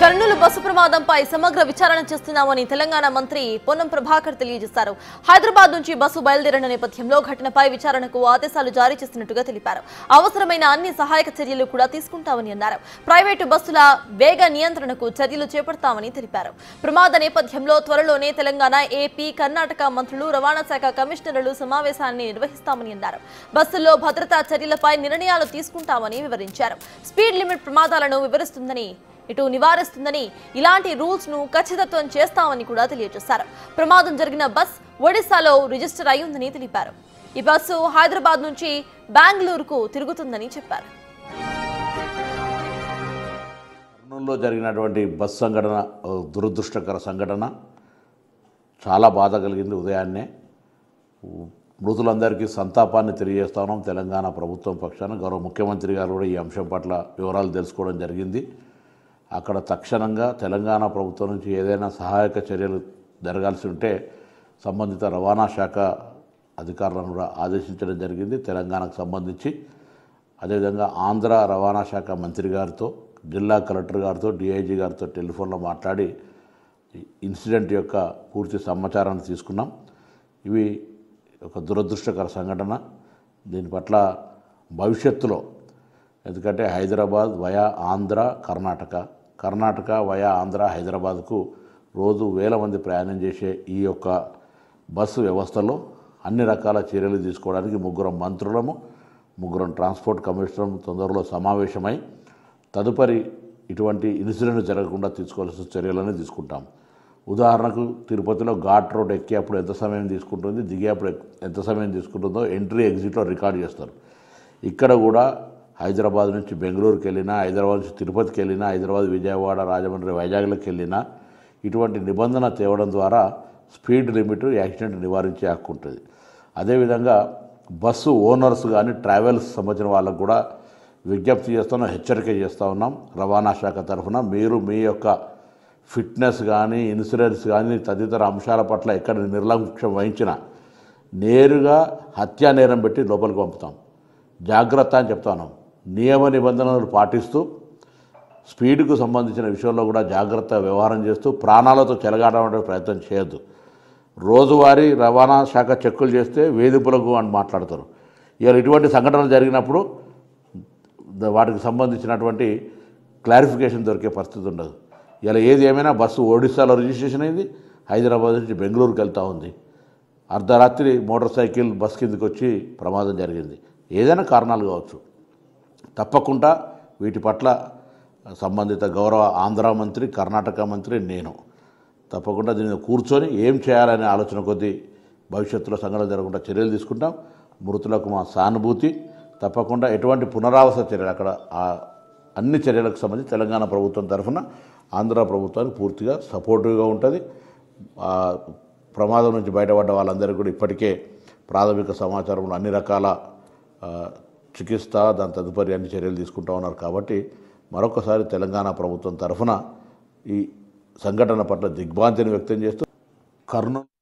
Kurnool bus ప్రమాదంపై సమగ్ర విచారణ చేస్తున్నామని తెలంగాణ మంత్రి పొన్నం ప్రభాకర్ తెలియజేశారు. హైదరాబాద్ నుంచి బస్సు బయలుదేరిన నేపథ్యంలో ఘటనపై విచారణకు ఆదేశాలు జారీ చేస్తున్నట్టుగా తెలిపారు. అవసరమైన అన్ని సహాయక చర్యలు కూడా తీసుకుంటామని అన్నారు. ప్రైవేటు బస్సుల వేగ నియంత్రణకు చర్యలు చేపడతామని తెలిపారు. ప్రమాద నేపథ్యంలో త్వరలోనే తెలంగాణ, ఏపీ, కర్ణాటక మంత్రులు, రవాణా శాఖ కమిషనర్లు సమావేశాన్ని నిర్వహిస్తామని అన్నారు. బస్సుల్లో భద్రతా చర్యలపై నిర్ణయాలు తీసుకుంటామని వివరించారు. స్పీడ్ లిమిట్ ప్రమాదాలను వివరిస్తుందని, ఇటు నివారిస్తుందని, ఇలాంటి రూల్స్ ను ఖచ్చితత్వం చేస్తామని కూడా తెలియజేశారు. ప్రమాదం జరిగిన బస్ ఒడిశాలో రిజిస్టర్ అయ్యిందని తెలిపారు. ఈ బస్సు హైదరాబాద్ నుంచి బెంగళూరుకు తిరుగుతుందని చెప్పారు. కర్నూలులో జరిగినటువంటి బస్ సంఘటన దురదృష్టకర సంఘటన, చాలా బాధ కలిగింది. ఉదయాన్నే మృతులందరికీ సంతాపాన్ని తెలియజేస్తా ఉన్నాం. తెలంగాణ ప్రభుత్వం పక్షాన గౌరవ ముఖ్యమంత్రి గారు కూడా ఈ అంశం పట్ల వివరాలు తెలుసుకోవడం జరిగింది. అక్కడ తక్షణంగా తెలంగాణ ప్రభుత్వం నుంచి ఏదైనా సహాయక చర్యలు జరగాల్సి ఉంటే సంబంధిత రవాణా శాఖ అధికారులను కూడా ఆదేశించడం జరిగింది. తెలంగాణకు సంబంధించి అదేవిధంగా ఆంధ్ర రవాణా శాఖ మంత్రి గారితో, జిల్లా కలెక్టర్ గారితో, డిఐజీ గారితో టెలిఫోన్లో మాట్లాడి ఇన్సిడెంట్ యొక్క పూర్తి సమాచారాన్ని తీసుకున్నాం. ఇవి ఒక దురదృష్టకర సంఘటన. దీని పట్ల భవిష్యత్తులో, ఎందుకంటే హైదరాబాద్ వయా ఆంధ్ర, కర్ణాటక వయా ఆంధ్ర, హైదరాబాద్కు రోజు వేల మంది ప్రయాణం చేసే ఈ యొక్క బస్సు వ్యవస్థలో అన్ని రకాల చర్యలు తీసుకోవడానికి ముగ్గురం ట్రాన్స్పోర్ట్ కమిషనర్ తొందరలో సమావేశమై తదుపరి ఇటువంటి ఇన్సిడెంట్ జరగకుండా తీసుకోవాల్సిన చర్యలను తీసుకుంటాం. ఉదాహరణకు తిరుపతిలో ఘాట్ రోడ్ ఎక్కేప్పుడు ఎంత సమయం తీసుకుంటుంది, దిగేప్పుడు ఎంత సమయం తీసుకుంటుందో ఎంట్రీ ఎగ్జిట్లో రికార్డ్ చేస్తారు. ఇక్కడ కూడా హైదరాబాద్ నుంచి బెంగళూరుకి వెళ్ళినా, హైదరాబాద్ నుంచి తిరుపతికి వెళ్ళినా, హైదరాబాద్, విజయవాడ, రాజమండ్రి, వైజాగ్లకు వెళ్ళినా ఇటువంటి నిబంధన తేవడం ద్వారా స్పీడ్ లిమిట్, యాక్సిడెంట్ నివారించే హక్కు ఉంటుంది. అదేవిధంగా బస్సు ఓనర్స్ కానీ ట్రావెల్స్ సంబంధించిన వాళ్ళకు కూడా విజ్ఞప్తి చేస్తున్నాం, హెచ్చరిక చేస్తూ ఉన్నాం. రవాణా శాఖ తరఫున మీరు మీ యొక్క ఫిట్నెస్ కానీ, ఇన్సూరెన్స్ కానీ తదితర అంశాల పట్ల ఎక్కడ నిర్లక్ష్యం వహించినా నేరుగా హత్యా నేరం పెట్టి లోపలికి పంపుతాం. జాగ్రత్త అని చెప్తా ఉన్నాం. నియమ నిబంధనలు పాటిస్తూ స్పీడ్కు సంబంధించిన విషయంలో కూడా జాగ్రత్త వ్యవహారం చేస్తూ ప్రాణాలతో చెలగాటం ప్రయత్నం చేయొద్దు. రోజువారీ రవాణా శాఖ చెక్కులు చేస్తే వేధింపులకు అని మాట్లాడతారు. ఇవాళ ఇటువంటి సంఘటనలు జరిగినప్పుడు వాటికి సంబంధించినటువంటి క్లారిఫికేషన్ దొరికే పరిస్థితి ఉండదు. ఇలా ఏది ఏమైనా బస్సు ఒడిశాలో రిజిస్ట్రేషన్ అయింది, హైదరాబాద్ నుంచి బెంగళూరుకి వెళ్తూ ఉంది. అర్ధరాత్రి మోటార్ సైకిల్ బస్ కిందకి వచ్చి ప్రమాదం జరిగింది. ఏదైనా కారణాలు కావచ్చు. తప్పకుండా వీటి పట్ల సంబంధిత గౌరవ ఆంధ్ర మంత్రి, కర్ణాటక మంత్రి, నేను తప్పకుండా దీన్ని కూర్చొని ఏం చేయాలనే ఆలోచన కొద్దీ భవిష్యత్తులో సంఘటన జరగకుండా చర్యలు తీసుకుంటాం. మృతులకు మా సానుభూతి. తప్పకుండా ఎటువంటి పునరావాస చర్యలు, అక్కడ అన్ని చర్యలకు సంబంధించి తెలంగాణ ప్రభుత్వం తరఫున ఆంధ్ర ప్రభుత్వానికి పూర్తిగా సపోర్టివ్గా ఉంటుంది. ప్రమాదం నుంచి బయటపడ్డ వాళ్ళందరికీ కూడా ఇప్పటికే ప్రాథమిక సమాచారంలో అన్ని రకాల చికిత్స, దాని తదుపరి అన్ని చర్యలు తీసుకుంటూ ఉన్నారు. కాబట్టి మరొకసారి తెలంగాణ ప్రభుత్వం తరఫున ఈ సంఘటన పట్ల దిగ్భ్రాంతిని వ్యక్తం చేస్తూ కర్నూలు